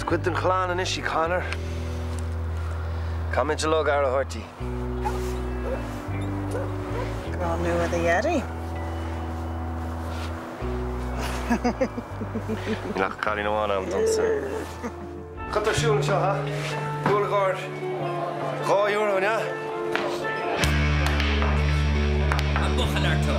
Squid den chlán an ishi, Connor. Come into log ar a horty. Gone new with the Yeti. Nach Cali no one am dancer. Cut the shoe, ha? Cool guard. Go euro, yeah? I'm Buchalarto.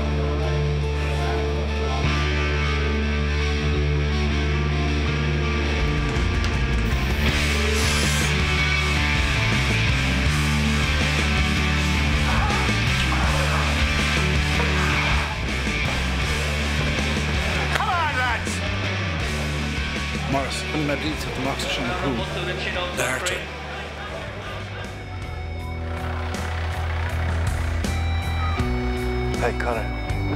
Morris, when my deeds of the Max on the pool. Darto. Hey, Connor.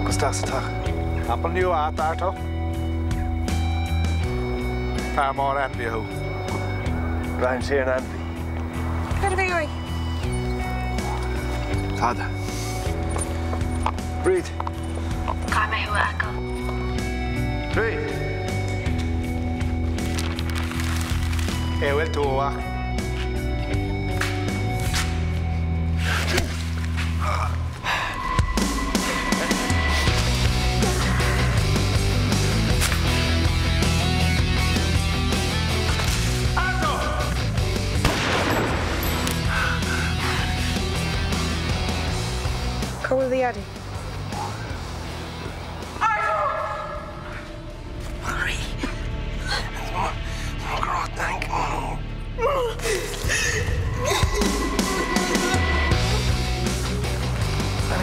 Gustas tach. Apple new at Darto. Far more envy who. Ryan's here in Andy. Good to be going. Tada. Breathe. Come here, Echo. Breathe. Hey, well, to walk. Come with the Yeti.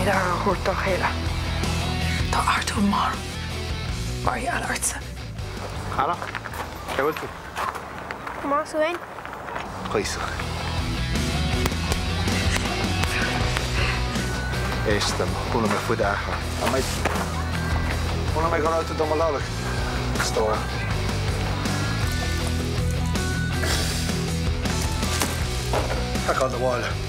Daar hoort toch hele. Dat Arthur maar. Maar je aan artsen. Hanna, jij wilt het? Kom maar zo heen. Please. Eerst dan kunnen we voor dagen. Dan met. Kunnen we gewoon uit de domme lallig. Storen. Ik ga de wallen.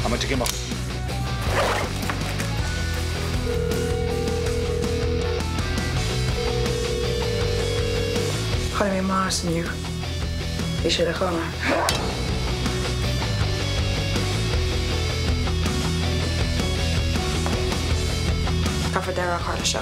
I'm going to take him off. Ga je weer Mars nu? Is je er gewoon naar? Ga voor daar een harde shot.